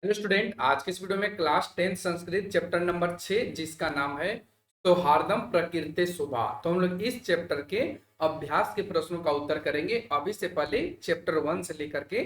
Hello student, आज के इस वीडियो में क्लास 10 संस्कृत चैप्टर नंबर 6 जिसका नाम है सौहार्दम प्रकृति शोभा। तो हम लोग इस चैप्टर के अभ्यास के प्रश्नों का उत्तर करेंगे। अभी से पहले चैप्टर 1 से लेकर के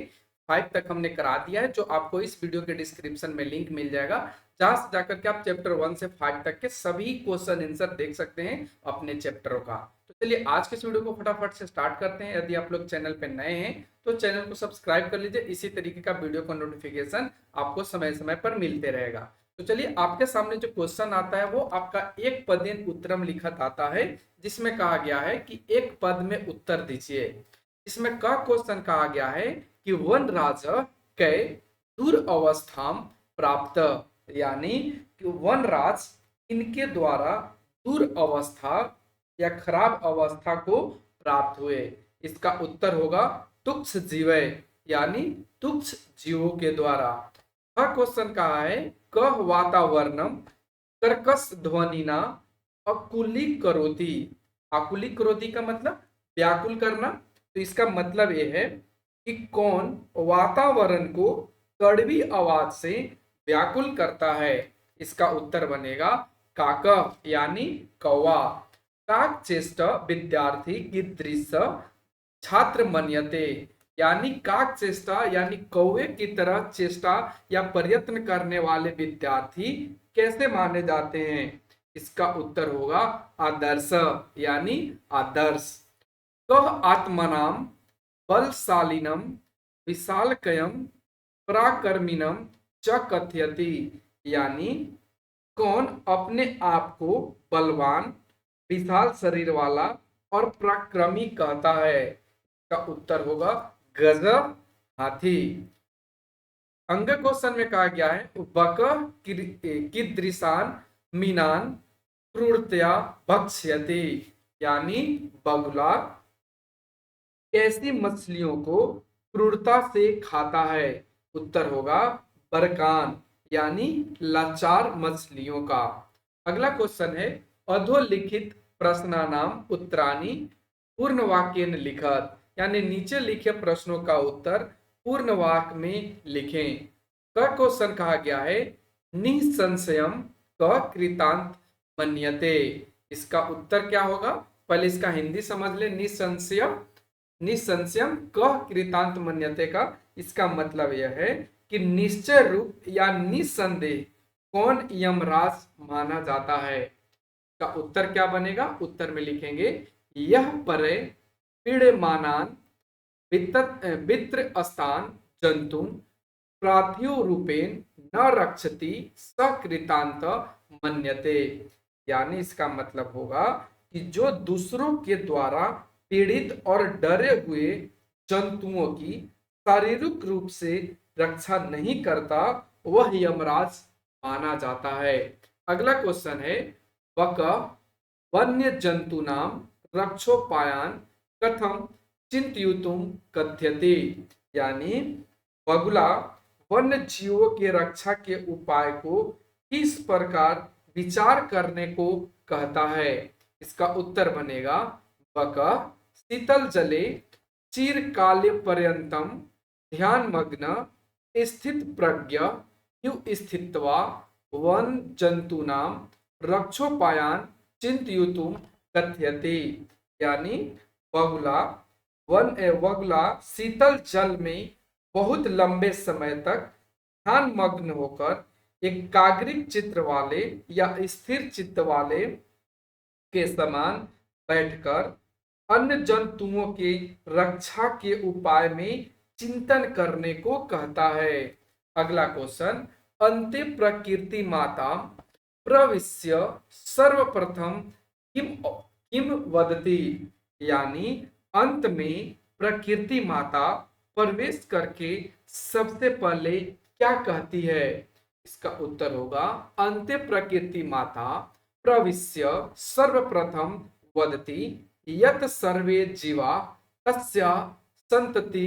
5 तक हमने करा दिया है, जो आपको इस वीडियो के डिस्क्रिप्शन में लिंक मिल जाएगा, जहां से जाकर के आप चैप्टर 1 से 5 तक के सभी क्वेश्चन आंसर देख सकते हैं अपने चैप्टरों का। तो चलिए आज के इस वीडियो को फटाफट से स्टार्ट करते हैं। यदि आप लोग चैनल पे नए हैं तो चैनल को सब्सक्राइब कर लीजिए, इसी तरीके का वीडियो का नोटिफिकेशन आपको समय समय पर मिलते रहेगा। तो चलिए, आपके सामने जो क्वेश्चन आता है वो आपका एक पदेन उत्तरम लिखत आता है, जिसमें कहा गया है कि एक पद में उत्तर दीजिए। इसमें का क्वेश्चन कहा गया है कि वन राजा कै दूर अवस्था प्राप्त, यानी कि वन राज इनके द्वारा दूर अवस्था या खराब अवस्था को प्राप्त हुए। इसका उत्तर होगा तुक्ष जीवय, यानी तुक्ष जीवों के द्वारा। वह क्वेश्चन कहा है कह वातावरणम कर्कश ध्वनिना अकुली करोति। अकुली करोति का मतलब व्याकुल करना। तो इसका मतलब यह है कि कौन वातावरण को कड़वी आवाज से व्याकुल करता है। इसका उत्तर बनेगा काक, यानी कौवा। काक चेष्ट विद्यार्थी की दृश्य छात्र मन्यते, यानी काक चेष्टा यानी कौवे की तरह चेष्टा या प्रयत्न करने वाले विद्यार्थी कैसे माने जाते हैं। इसका उत्तर होगा आदर्श, यानी आदर्श। कह आत्मनाम बलशालिनम विशालकयम पराक्रमिनम च कथयति, यानी कौन अपने आप को बलवान, विशाल शरीर वाला और पराक्रमी कहता है। का उत्तर होगा गजब, हाथी। अंग क्वेश्चन में कहा गया है बक कीदृशान मीनान क्रूरतया भक्ष्यति, यानी बगुला कैसी मछलियों को क्रूरता से खाता है। उत्तर होगा बरकान, यानी लाचार मछलियों का। अगला क्वेश्चन है अधोलिखित प्रश्नानाम उत्तरानी पूर्ण वाक्य लिखत, यानी नीचे लिखे प्रश्नों का उत्तर पूर्ण वाक्य में लिखें। क क्वेश्चन कहा गया है निसंशयम क कृतांत मन्यते। इसका उत्तर क्या होगा, पहले इसका हिंदी समझ ले। निसंशयम, निसंशयम कह कृतांत मन्यते का इसका मतलब यह है कि निश्चय रूप या निसंदेह कौन यमराज माना जाता है। का उत्तर क्या बनेगा, उत्तर में लिखेंगे यह परे पीड़मानान वित्र स्थान जंतु प्राथ्यो रूपेण न रक्षति सकृतांत मन्यते, यानी इसका मतलब होगा कि जो दूसरों के द्वारा पीड़ित और डरे हुए जंतुओं की शारीरिक रूप से रक्षा नहीं करता वह यमराज माना जाता है। अगला क्वेश्चन है वक वन्य जंतु नाम रक्षोपायान कथम चिंतयुतुम कथ्यते, यानी बगुला वन्य जीवों के रक्षा के उपाय को किस प्रकार विचार करने को कहता है। इसका उत्तर बनेगा बक शीतल जले चिरकाल पर्यंतम ध्यान मग्न स्थित प्रज्ञ यु स्थित्वा वन जंतूनाम रक्षोपायान चिंतयुतुम कथ्यते, यानी बगुला बगुला शीतल जल में बहुत लंबे समय तक ध्यान मग्न होकर एकाग्रिक चित्र वाले या स्थिर चित्त वाले के समान बैठकर अन्य जंतुओं के रक्षा के उपाय में चिंतन करने को कहता है। अगला क्वेश्चन अंते प्रकृति माता प्रविश्य सर्वप्रथम किम किम वदति, यानी अंत में प्रकृति माता प्रवेश करके सबसे पहले क्या कहती है। इसका उत्तर होगा अंत्य प्रकृति माता प्रविश्य सर्वप्रथम वदति यत सर्वे जीवा तस्या संतति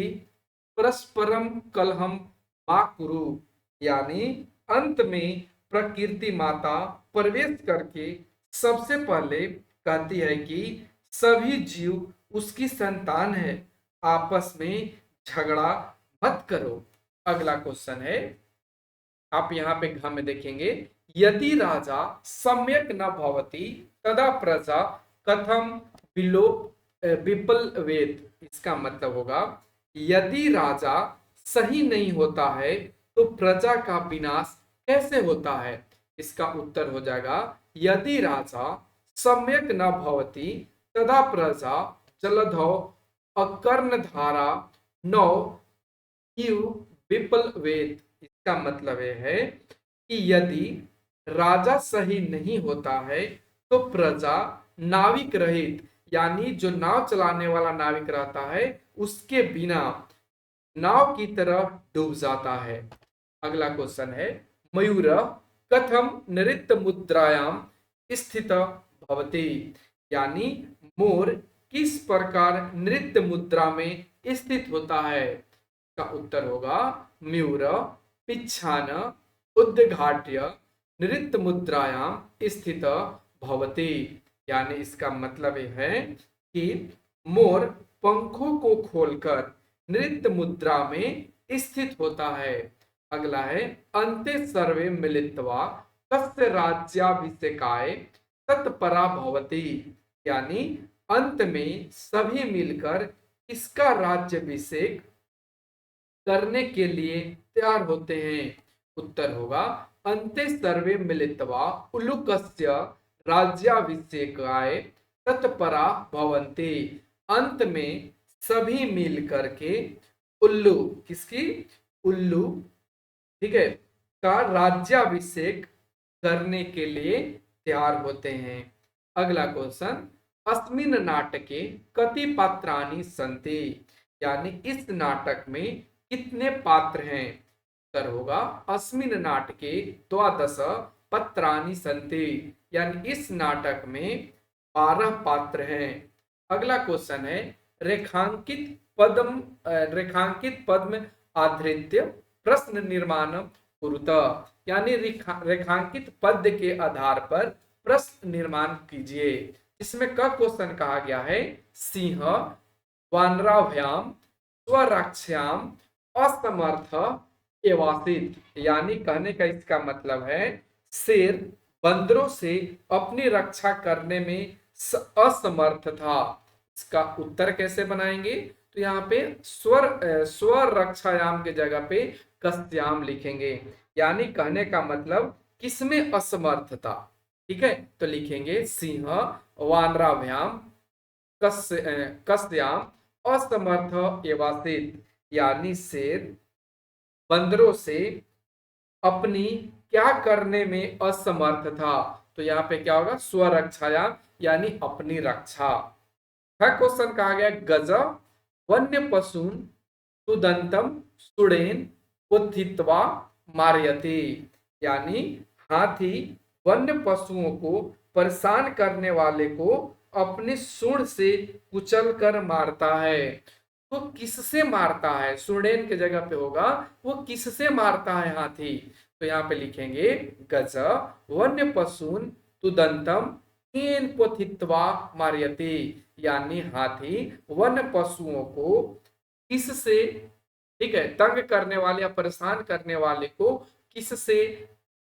परस्परम कलहम मा कुरु, यानी अंत में प्रकृति माता प्रवेश करके सबसे पहले कहती है कि सभी जीव उसकी संतान है, आपस में झगड़ा मत करो। अगला क्वेश्चन है आप यहाँ पे घ में देखेंगे, यदि राजा सम्यक न भवति तदा प्रजा कथम विप्लवेत। इसका मतलब होगा, यदि राजा सही नहीं होता है तो प्रजा का विनाश कैसे होता है। इसका उत्तर हो जाएगा, यदि राजा सम्यक न भवति तदा प्रजा जलधौ अकर्णधारा नौ इव विप्लवेत। इसका मतलब यह है कि यदि राजा सही नहीं होता है तो प्रजा नाविक रहित, यानी जो नाव चलाने वाला नाविक रहता है उसके बिना नाव की तरह डूब जाता है। अगला क्वेश्चन है, मयूर कथम नृत्य मुद्रायाम स्थित भवति। यानी मोर किस प्रकार नृत्य मुद्रा में स्थित होता है। का उत्तर होगा, मयूर पिच्छान उद्घाट्य नृत्य मुद्रायाम स्थित भवति। यानी इसका मतलब यह है कि मोर पंखों को खोलकर नृत्य मुद्रा में स्थित होता है। अगला है, अन्ते सर्वे मिलित्वा तस्य राज्याभिषेकाय तत्परा भवति। यानी अंत में सभी मिलकर इसका राज्याभिषेक करने के लिए तैयार होते हैं। उत्तर होगा, अन्ते सर्वे मिलित्वा उलूकस्य राज्याभिषेकाय तत्परा भवन्ति। अंत में सभी मिल करके उल्लू, किसकी, उल्लू, ठीक है, का राज्याभिषेक करने के लिए तैयार होते हैं। अगला क्वेश्चन, अस्मिन् नाटके कति पात्राणि सन्ति। यानी इस नाटक में कितने पात्र हैं। उत्तर होगा, अस्मिन् नाटके द्वादश पात्राणि सन्ति। यानी इस नाटक में 12 पात्र हैं। अगला क्वेश्चन है, रेखांकित पद्म आधृत्य प्रश्न निर्माण कुरुतः। यानी रेखांकित पद्य के आधार पर प्रश्न निर्माण कीजिए। इसमें क क्वेश्चन कहा गया है, सिंह वानराभ्याम स्वरक्षाम असमर्थ एवासित। यानी कहने का इसका मतलब है, शेर बंदरों से अपनी रक्षा करने में असमर्थ था। इसका उत्तर कैसे बनाएंगे, तो यहाँ पे स्वर रक्षायाम के जगह पे कस्याम लिखेंगे। यानी कहने का मतलब किसमें असमर्थ था। ठीक है, तो लिखेंगे सिंह वानराभ्याम कस्याम असमर्थ एवासित। यानी शेर बंदरों से अपनी क्या करने में असमर्थ था। तो यहाँ पे क्या होगा, स्वरक्षायाम, यानी अपनी रक्षा। क्वेश्चन कहा गया, गज वन्य पशुन सुदंतम सुड़ेन उत्थित्वा मारयति। यानी हाथी वन्य पशुओं को परेशान करने वाले को अपने सूंड से कुचल कर मारता है। तो किससे मारता है, सुड़ेन के जगह पे होगा, वो किससे मारता है हाथी। तो यहाँ पे लिखेंगे, गज वन्य पशुन तुदंतम इन पोथित्वा मारयति। यानी हाथी वन पशुओं को किससे, ठीक है, तंग करने वाले या परेशान करने वाले को किससे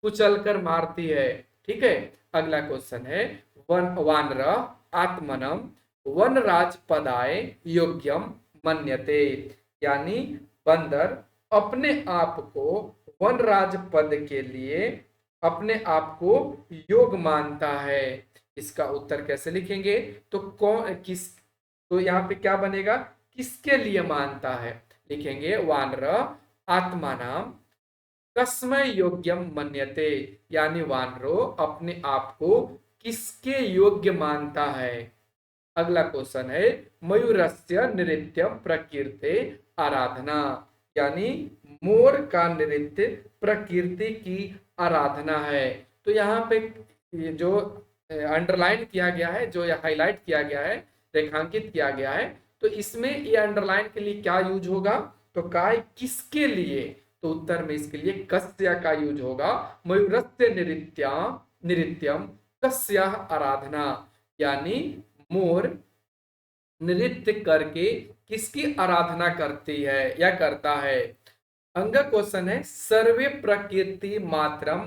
कुचल कर मारती है। ठीक है, अगला क्वेश्चन है, वानर आत्मनम वनराज पदाय योग्यम मन्यते। यानी बंदर अपने आप को वनराज पद के लिए अपने आप को योग्य मानता है। इसका उत्तर कैसे लिखेंगे, तो कौन किस, तो यहाँ पे क्या बनेगा, किसके लिए मानता है। लिखेंगे, वानर आत्मानाम कस्मै योग्यम मन्यते। यानी वानरो अपने आप को किसके योग्य मानता है। अगला क्वेश्चन है, मयूरस्य नृत्यम प्रकृति आराधना। यानी मोर का नृत्य प्रकृति की आराधना है। तो यहाँ पे ये जो अंडरलाइन किया गया है, जो हाईलाइट किया गया है, रेखांकित किया गया है, तो इसमें ये अंडरलाइन के लिए क्या यूज होगा, तो काय किसके लिए, तो उत्तर में इसके लिए कस्य का यूज होगा। मयूरस्य नृत्यम कस्य आराधना। यानी मोर नृत्य करके किसकी आराधना करती है या करता है। अंग क्वेश्चन है सर्वे प्रकृति मात्रम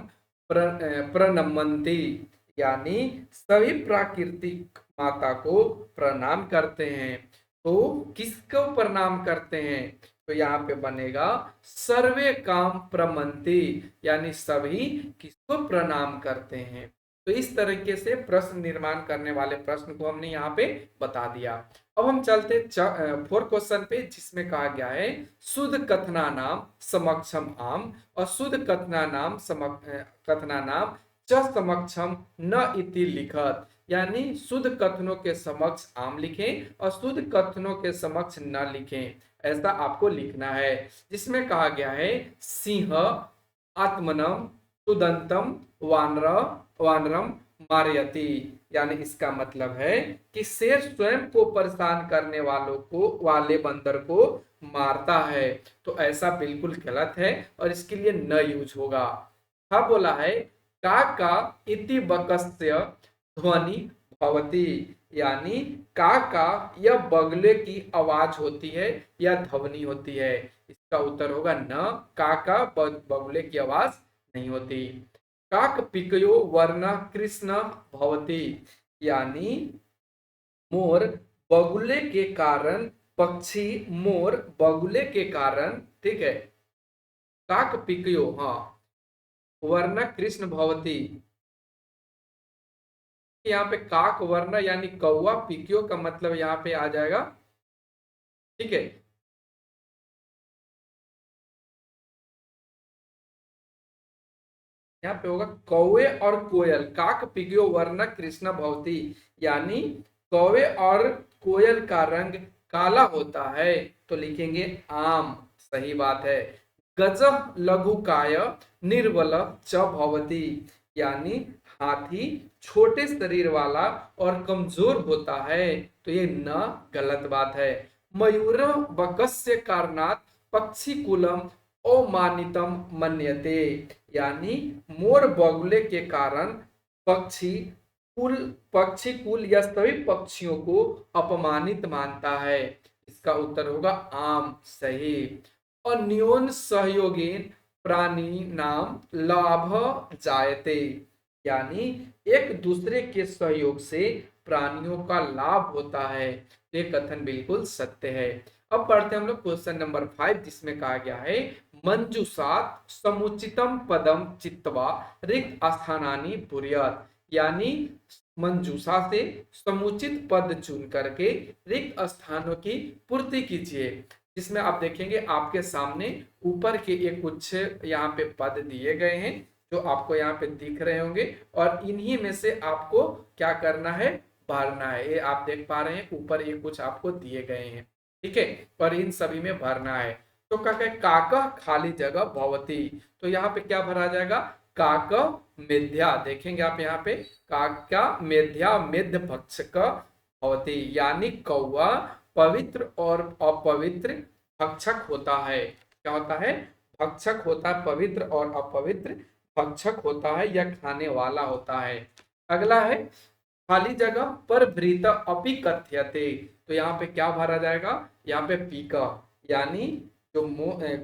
प्रणमंती, यानी सभी प्राकृतिक माता को प्रणाम करते हैं। तो किसको प्रणाम करते हैं? तो यहाँ पे बनेगा सर्वे काम प्रमंती, यानी सभी किसको प्रणाम करते हैं। तो इस तरीके से प्रश्न निर्माण करने वाले प्रश्न को हमने यहाँ पे बता दिया। अब हम चलते फोर्थ क्वेश्चन पे, जिसमें कहा गया है शुद्ध कथना नाम समक्षम आम, अशुद्ध कथना नाम कथना नाम च समक्षम न इति लिखत, यानी शुद्ध कथनों के समक्ष आम लिखें, अशुद्ध कथनों के समक्ष न लिखें, ऐसा आपको लिखना है। जिसमें कहा गया है सिंह आत्मनम सुदंतम वानर वानरम मारयति, यानी इसका मतलब है कि शेर स्वयं को परेशान करने वाले बंदर को मारता है। तो ऐसा बिल्कुल गलत है और इसके लिए न यूज होगा। हाँ बोला है का इति बकस्य ध्वनि भवती, यानी का यह बगले की आवाज होती है या ध्वनि होती है। इसका उत्तर होगा न, का बगले की आवाज नहीं होती। काक पिकयो वर्ण कृष्ण भवती, यानी मोर बगुले के कारण पक्षी, मोर बगुले के कारण, ठीक है, काक पिकयो, हाँ, वर्ण कृष्ण भवती, यहाँ पे काक वर्ण यानी कौवा, पिकियो का मतलब यहाँ पे आ जाएगा, ठीक है, यहाँ पे होगा कौवे और कोयल, काक पिकियो वर्ण कृष्ण भवती, यानी कौवे और कोयल का रंग काला होता है। तो लिखेंगे आम, सही बात है। गज लघुकाय निर्बल च भवती, यानी हाथी छोटे शरीर वाला और कमजोर होता है। तो ये न गलत बात है। मयूर बकस्य कारणात पक्षी कुलम अमानितम मन्यते, यानी मोर बगुले के कारण पक्षी कुल या सभी पक्षियों को अपमानित मानता है। इसका उत्तर होगा आम, सही। अन्योन सहयोगेन प्राणी नाम लाभ जायते, यानी एक दूसरे के सहयोग से प्राणियों का लाभ होता है। ये कथन बिल्कुल सत्य है। अब पढ़ते हैं हम लोग क्वेश्चन नंबर 5, जिसमें कहा गया है मंजूषात समुचितम पदम चित्वा रिक्त स्थानानि पूर्यात, यानी मंजूषा से समुचित पद चुन करके रिक्त स्थानों की पूर्ति कीजिए। जिसमें आप देखेंगे आपके सामने ऊपर के एक कुछ यहाँ पे पद दिए गए हैं जो आपको यहाँ पे दिख रहे होंगे, और इन्हीं में से आपको क्या करना है, भरना है। ये आप देख पा रहे हैं ऊपर ये कुछ आपको दिए गए हैं, ठीक है, और इन सभी में भरना है। तो क्या कहे काका खाली जगह भवती, तो यहाँ पे क्या भरा जाएगा, काका मेध्या, देखेंगे आप यहाँ पे काका मेध्या मेध्य भक्षक भवती, यानी कौवा पवित्र और अपवित्र भक्षक होता है। क्या होता है, भक्षक होता है, पवित्र और अपवित्र भक्षक होता है या खाने वाला होता है। अगला है खाली जगह पर भृत अपि कथ्यते, तो यहाँ पे क्या भरा जाएगा, यहाँ पे पीका, यानी जो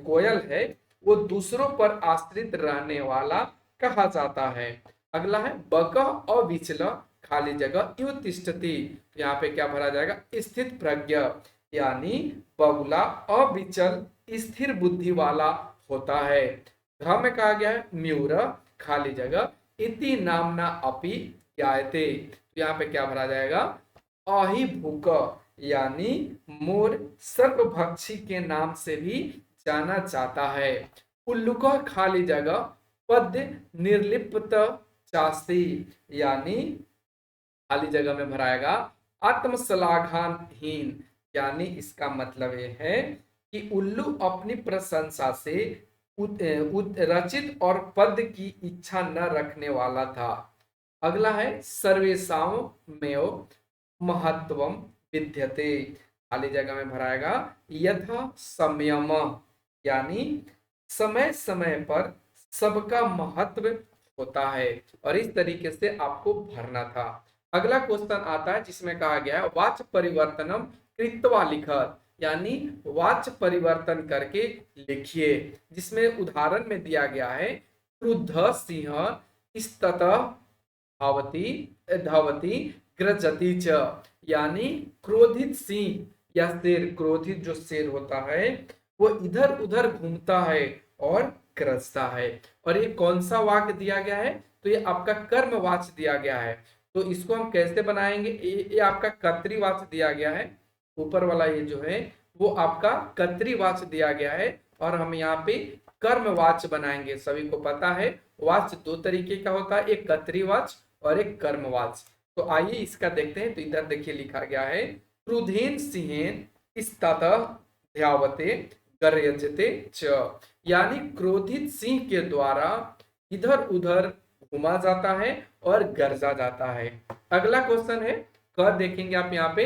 कोयल है वो दूसरों पर आश्रित रहने वाला कहा जाता है। अगला है बक अविचल खाली जगह युव तिष्ठति, यहाँ पे क्या भरा जाएगा, स्थित प्रज्ञ, यानी बगुला अविचल स्थिर बुद्धि वाला होता है। घ में कहा गया है म्यूर खाली जगह इति नामना अपि ज्ञायते, यहाँ पे क्या भरा जाएगा, अहि भूक, यानी मोर सर्पभक्षी के नाम से भी जाना जाता है। उल्लुक खाली जगह पद्य निर्लिप्त चास्ती, यानी खाली जगह में भराएगा आत्मश्लाघनहीन, यानी इसका मतलब ये है कि उल्लू अपनी प्रशंसा से रचित और पद की इच्छा न रखने वाला था। अगला है सर्वेषां में महत्वम विद्यते, खाली जगह में भराएगा यथा संयम, यानी समय समय पर सबका महत्व होता है, और इस तरीके से आपको भरना था। अगला क्वेश्चन आता है जिसमें कहा गया है वाच परिवर्तनम कृत्वा लिखत, यानी वाच्य परिवर्तन करके लिखिए। जिसमें उदाहरण में दिया गया है क्रुद्ध सिंह इस्ततः धावती धावती ग्रजति च, यानी क्रोधित सिंह या शेर, क्रोधित जो शेर होता है वो इधर उधर घूमता है और गरजता है। और ये कौन सा वाक्य दिया गया है, तो ये आपका कर्मवाच्य दिया गया है। तो इसको हम कैसे बनाएंगे, ये आपका कर्तृवाच्य दिया गया है, ऊपर वाला ये जो है वो आपका कर्तृवाच्य दिया गया है, और हम यहाँ पे कर्मवाच्य बनाएंगे। सभी को पता है वाच्य दो तरीके का होता है, एक कर्तृवाच्य और एक कर्मवाच्य। तो आइए इसका देखते हैं। तो इधर देखिए लिखा गया है क्रुधेन सिंहेन इस्ततः ध्यावते गर्जते च, यानी क्रोधित सिंह के द्वारा इधर उधर घुमा जाता है और गरजा जाता है। अगला क्वेश्चन है, क देखेंगे आप यहाँ पे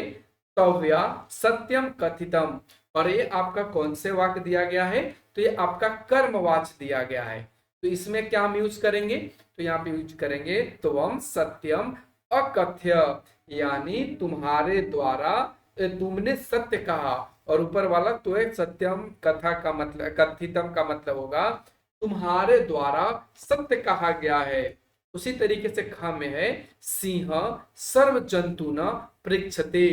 तव्या सत्यम कथितम, और ये आपका कौन से वाक्य दिया गया है, तो ये आपका कर्मवाच्य दिया गया है। तो इसमें क्या हम यूज करेंगे, तो यहाँ पे यूज करेंगे त्वम सत्यम अकथ्य, यानी तुम्हारे द्वारा तुमने सत्य कहा, और ऊपर वाला तो एक सत्यम कथा का मतलब, कथितम का मतलब होगा तुम्हारे द्वारा सत्य कहा गया है। उसी तरीके से ख में है सिंह सर्व जंतु न पृक्षते,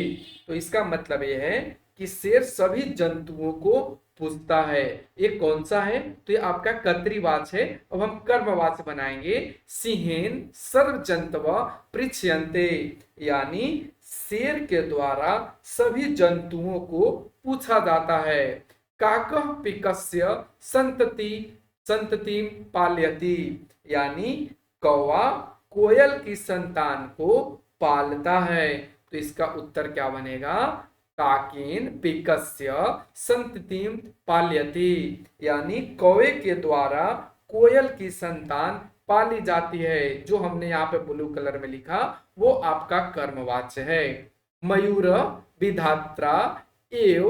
तो इसका मतलब यह है कि शेर सभी जंतुओं को पूछता है। ये कौन सा है, तो ये आपका कर्तृवाच्य है। अब हम कर्मवाच्य बनाएंगे सिंहेन सर्व जंतव पृच्छयन्ते, यानी शेर के द्वारा सभी जंतुओं को पूछा जाता है। काकः पिकस्य संतति संतति पालयति, यानी कौवा कोयल की संतान को पालता है। तो इसका उत्तर क्या बनेगा, काकेन पिकस्य संततिम पाल्यति, यानी कौवे के द्वारा कोयल की संतान पाली जाती है। जो हमने यहाँ पे ब्लू कलर में लिखा वो आपका कर्मवाच्य है। मयूर विधात्रा एव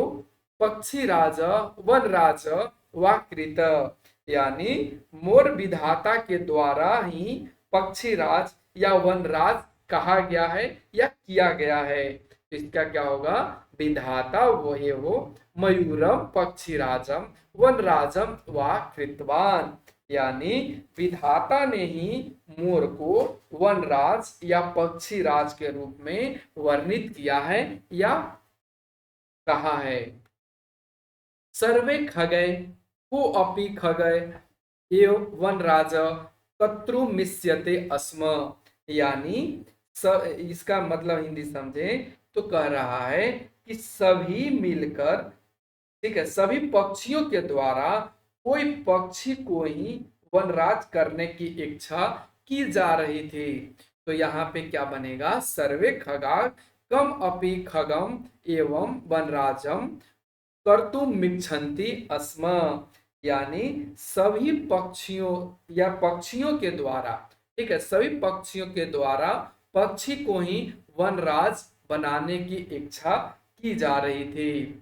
पक्षीराज वनराज वाकृत, यानी मोर विधाता के द्वारा ही पक्षीराज या वनराज कहा गया है या किया गया है। इसका क्या होगा, विधाता वही हो मयूरम पक्षीराजम वनराजम वा कृतवान, यानी विधाता ने ही मोर को वनराज या पक्षीराज के रूप में वर्णित किया है या कहा है। सर्वे खगय को अपि खगय एव वनराज कत्रुमिष्यते अस्म, यानी इसका मतलब हिंदी समझे तो कह रहा है कि सभी मिलकर, ठीक है, सभी पक्षियों के द्वारा कोई पक्षी को ही वनराज करने की इच्छा की जा रही थी। तो यहाँ पे क्या बनेगा, सर्वे खगा कम अपि खगम एवं वनराजम कर्तुमिच्छन्ति अस्म, यानी सभी पक्षियों या पक्षियों के द्वारा, ठीक है, सभी पक्षियों के द्वारा पक्षी को ही वनराज बनाने की इच्छा की जा रही थी।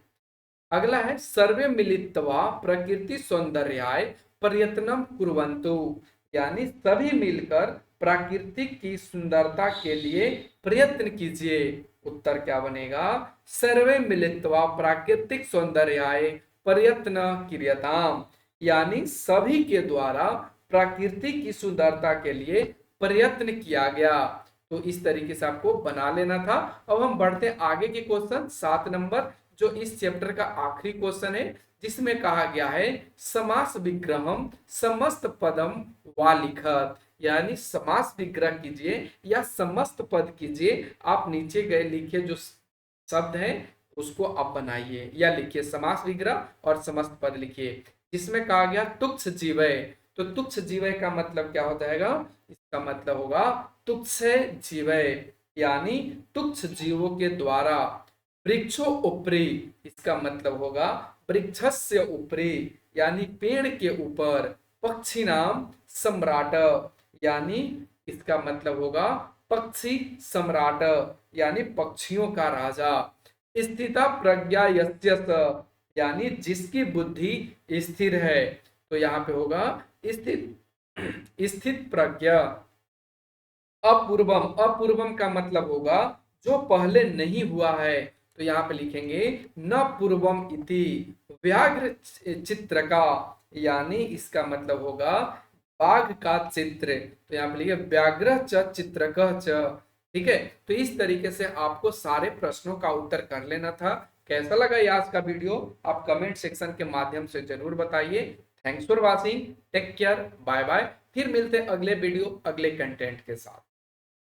अगला है सर्वे मिलित्वा प्रकृति सौंदर्याय प्रयत्नम कुर्वन्तु, यानी सभी मिलकर प्राकृतिक की सुंदरता के लिए प्रयत्न कीजिए। उत्तर क्या बनेगा, सर्वे मिलित्वा प्राकृतिक सौंदर्याय प्रयत्न क्रियताम, यानी सभी के द्वारा प्रकृति की सुंदरता के लिए प्रयत्न किया गया। तो इस तरीके से आपको बना लेना था। अब हम बढ़ते हैं आगे के क्वेश्चन 7 नंबर, जो इस चैप्टर का आखिरी क्वेश्चन है, जिसमें कहा गया है समास विग्रहम समस्त पदम वा लिखत, यानी समास विग्रह कीजिए या समस्त पद कीजिए। आप नीचे गए लिखे जो शब्द हैं उसको आप बनाइए या लिखिए, समास विग्रह और समस्त पद लिखिए। जिसमें कहा गया तुच्छ जीवय, तो तुच्छ जीवय का मतलब क्या हो जाएगा, इसका मतलब होगा तुच्छ जीवय, यानी तुच्छ जीवों के द्वारा। वृक्षो उपरि, इसका मतलब होगा वृक्षस्य उपरि, यानी पेड़ के ऊपर। पक्षी नाम सम्राट, यानी इसका मतलब होगा पक्षी सम्राट, यानी पक्षियों का राजा। स्थिता प्रज्ञा यस्य, यानी जिसकी बुद्धि स्थिर है। तो यहाँ पे होगा स्थित प्रज्ञा। अपूर्वम, अपूर्वम का मतलब होगा जो पहले नहीं हुआ है। तो यहाँ पे लिखेंगे न पूर्वम इति व्याघ्र चित्र का, यानी इसका मतलब होगा बाघ का चित्र। तो यहाँ पे लिखे व्याघ्र च चित्रकः च। ठीक है, तो इस तरीके से आपको सारे प्रश्नों का उत्तर कर लेना था। कैसा लगा ये आज का वीडियो आप कमेंट सेक्शन के माध्यम से जरूर बताइए। Thanks for watching, take care, bye bye. फिर मिलते हैं अगले वीडियो अगले कंटेंट के साथ।